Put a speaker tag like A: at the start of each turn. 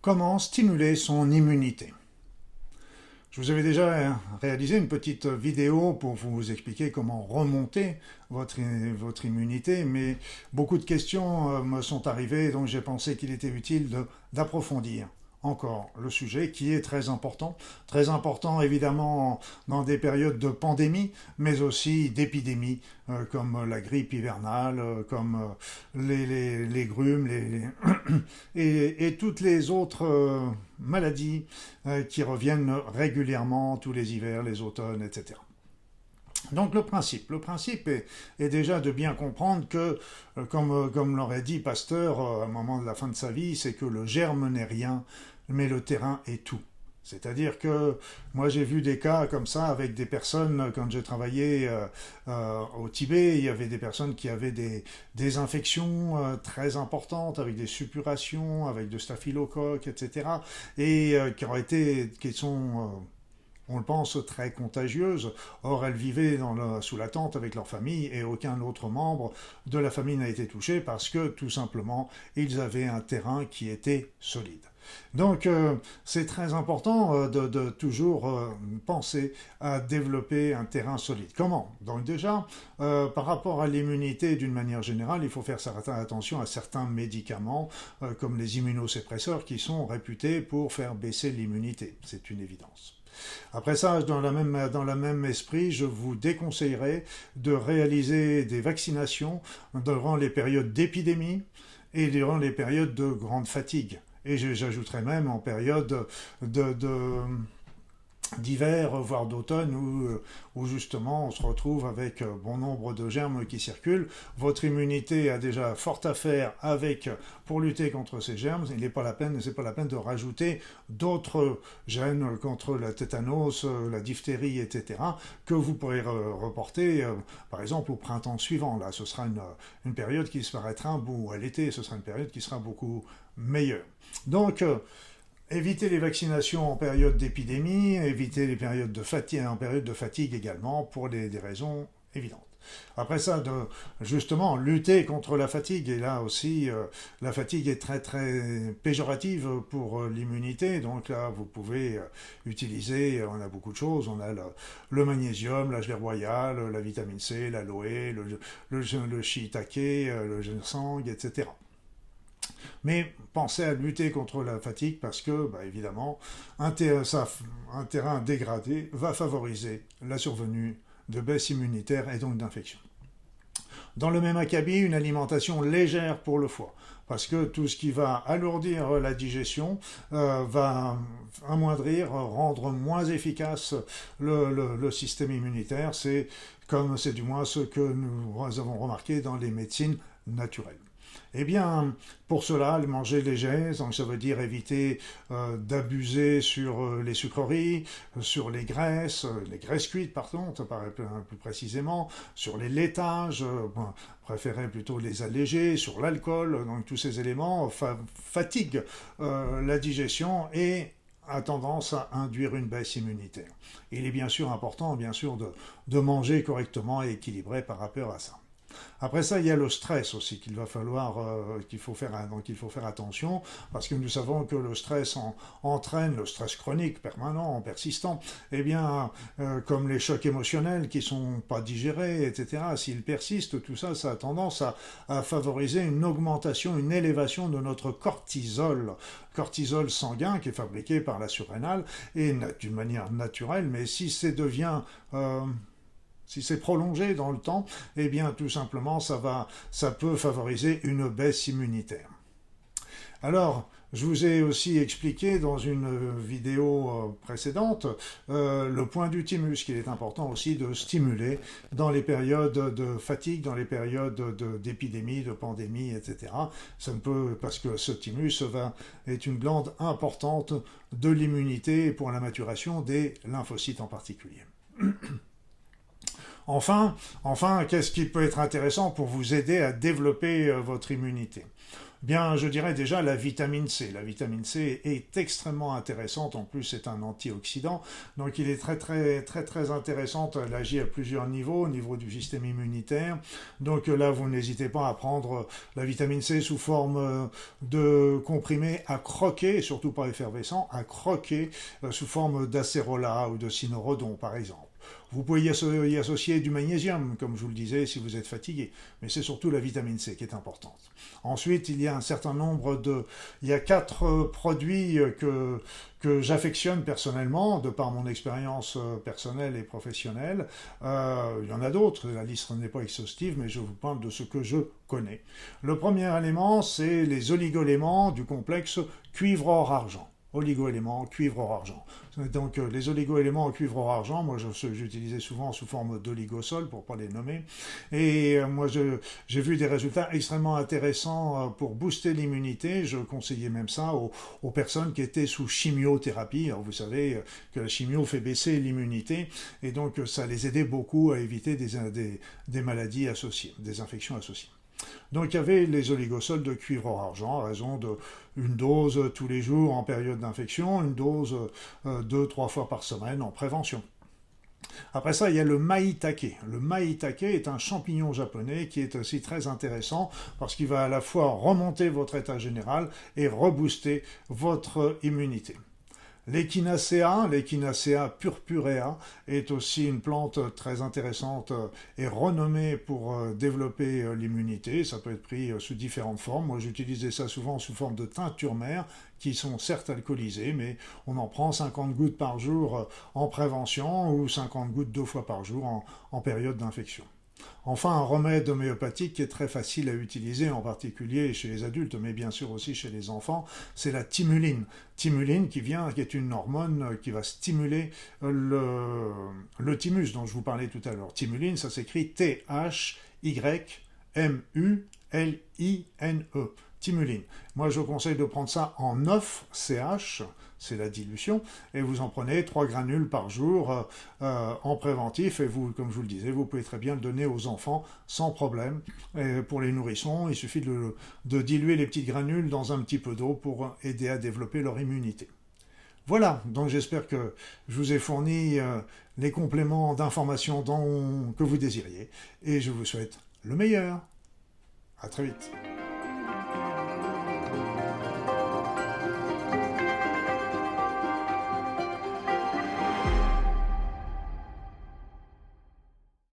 A: Comment stimuler son immunité? Je vous avais déjà réalisé une petite vidéo pour vous expliquer comment remonter votre immunité, mais beaucoup de questions me sont arrivées, donc j'ai pensé qu'il était utile d'approfondir encore le sujet qui est très important évidemment dans des périodes de pandémie, mais aussi d'épidémie, comme la grippe hivernale, comme les grumes, et toutes les autres maladies qui reviennent régulièrement tous les hivers, les automnes, etc. Donc le principe est déjà de bien comprendre que, comme l'aurait dit Pasteur à un moment de la fin de sa vie, c'est que le germe n'est rien, mais le terrain est tout. C'est-à-dire que moi j'ai vu des cas comme ça avec des personnes, quand j'ai travaillé au Tibet, il y avait des personnes qui avaient des infections très importantes, avec des suppurations, avec de staphylocoques, etc. Et qui sont on le pense, très contagieuses. Or, elles vivaient sous la tente avec leur famille et aucun autre membre de la famille n'a été touché parce que, tout simplement, ils avaient un terrain qui était solide. Donc, c'est très important de toujours penser à développer un terrain solide. Comment? Donc déjà, par rapport à l'immunité d'une manière générale, il faut faire attention à certains médicaments, comme les immunosuppresseurs, qui sont réputés pour faire baisser l'immunité. C'est une évidence. Après ça, dans le même esprit, je vous déconseillerais de réaliser des vaccinations durant les périodes d'épidémie et durant les périodes de grande fatigue. Et j'ajouterais même en période d'hiver, voire d'automne, où justement on se retrouve avec bon nombre de germes qui circulent. Votre immunité a déjà fort à faire pour lutter contre ces germes. C'est pas la peine de rajouter d'autres gènes contre la tétanos, la diphtérie, etc., que vous pourrez reporter, par exemple, au printemps suivant. Là, ce sera une période qui se paraîtra, ou à l'été, ce sera une période qui sera beaucoup meilleure. Donc, éviter les vaccinations en période d'épidémie, éviter les périodes de fatigue, en période de fatigue également, pour des raisons évidentes. Après ça, justement, lutter contre la fatigue. Et là aussi, la fatigue est très très péjorative pour l'immunité. Donc là, vous pouvez utiliser, on a beaucoup de choses. On a le magnésium, la gelée royale, la vitamine C, l'aloe, le shiitake, le ginseng, etc. Mais pensez à lutter contre la fatigue parce que, évidemment, un terrain dégradé va favoriser la survenue de baisse immunitaire et donc d'infection. Dans le même acabit, une alimentation légère pour le foie, parce que tout ce qui va alourdir la digestion va amoindrir, rendre moins efficace le système immunitaire. C'est du moins ce que nous avons remarqué dans les médecines naturelles. Eh bien, pour cela, manger léger, donc ça veut dire éviter d'abuser sur les sucreries, sur les graisses cuites, pardon, plus précisément, sur les laitages, préférez plutôt les alléger, sur l'alcool, donc tous ces éléments fatiguent la digestion et a tendance à induire une baisse immunitaire. Il est bien sûr important, de manger correctement et équilibré par rapport à ça. Après ça, il y a le stress aussi qu'il faut faire attention, parce que nous savons que le stress entraîne le stress chronique, permanent, persistant, comme les chocs émotionnels qui sont pas digérés, etc. S'ils persistent, tout ça, ça a tendance à favoriser une augmentation, une élévation de notre cortisol sanguin qui est fabriqué par la surrénale et d'une manière naturelle, mais si c'est prolongé dans le temps, tout simplement, ça peut favoriser une baisse immunitaire. Alors, je vous ai aussi expliqué dans une vidéo précédente le point du thymus, qu'il est important aussi de stimuler dans les périodes de fatigue, dans les périodes d'épidémie, de pandémie, etc. Parce que ce thymus est une glande importante de l'immunité pour la maturation des lymphocytes en particulier. Enfin, qu'est-ce qui peut être intéressant pour vous aider à développer votre immunité? Bien, je dirais déjà la vitamine C. La vitamine C est extrêmement intéressante. En plus, c'est un antioxydant. Donc, il est très intéressante. Elle agit à plusieurs niveaux, au niveau du système immunitaire. Donc là, vous n'hésitez pas à prendre la vitamine C sous forme de comprimé à croquer, et surtout pas effervescent, à croquer sous forme d'acérola ou de cynorhodon, par exemple. Vous pouvez y associer du magnésium, comme je vous le disais, si vous êtes fatigué. Mais c'est surtout la vitamine C qui est importante. Ensuite, il y a un certain nombre de... Il y a 4 produits que j'affectionne personnellement, de par mon expérience personnelle et professionnelle. Il y en a d'autres, la liste n'est pas exhaustive, mais je vous parle de ce que je connais. Le premier élément, c'est les oligoéléments du complexe cuivre-or-argent. Oligo-éléments, cuivre-or-argent. Donc les oligo-éléments en cuivre-or-argent, moi j'utilisais souvent sous forme d'oligosol pour ne pas les nommer. Et moi j'ai vu des résultats extrêmement intéressants pour booster l'immunité. Je conseillais même ça aux personnes qui étaient sous chimiothérapie. Alors vous savez que la chimio fait baisser l'immunité et donc ça les aidait beaucoup à éviter des maladies associées, des infections associées. Donc il y avait les oligosols de cuivre-or-argent à raison d'une dose tous les jours en période d'infection, une dose 2-3 fois par semaine en prévention. Après ça, il y a le maïtake. Le maïtake est un champignon japonais qui est aussi très intéressant parce qu'il va à la fois remonter votre état général et rebooster votre immunité. L'Echinacea purpurea, est aussi une plante très intéressante et renommée pour développer l'immunité. Ça peut être pris sous différentes formes. Moi, j'utilisais ça souvent sous forme de teinture mère, qui sont certes alcoolisées, mais on en prend 50 gouttes par jour en prévention ou 50 gouttes 2 fois par jour en période d'infection. Enfin, un remède homéopathique qui est très facile à utiliser, en particulier chez les adultes, mais bien sûr aussi chez les enfants, c'est la thymuline. Thymuline qui est une hormone qui va stimuler le thymus dont je vous parlais tout à l'heure. Thymuline, ça s'écrit T-H-Y-M-U-L-I-N-E. Thymuline. Moi, je vous conseille de prendre ça en 9 CH, c'est la dilution, et vous en prenez 3 granules par jour en préventif, et vous, comme je vous le disais, vous pouvez très bien le donner aux enfants sans problème. Et pour les nourrissons, il suffit de diluer les petites granules dans un petit peu d'eau pour aider à développer leur immunité. Voilà, donc j'espère que je vous ai fourni les compléments d'information que vous désiriez, et je vous souhaite le meilleur. À très vite.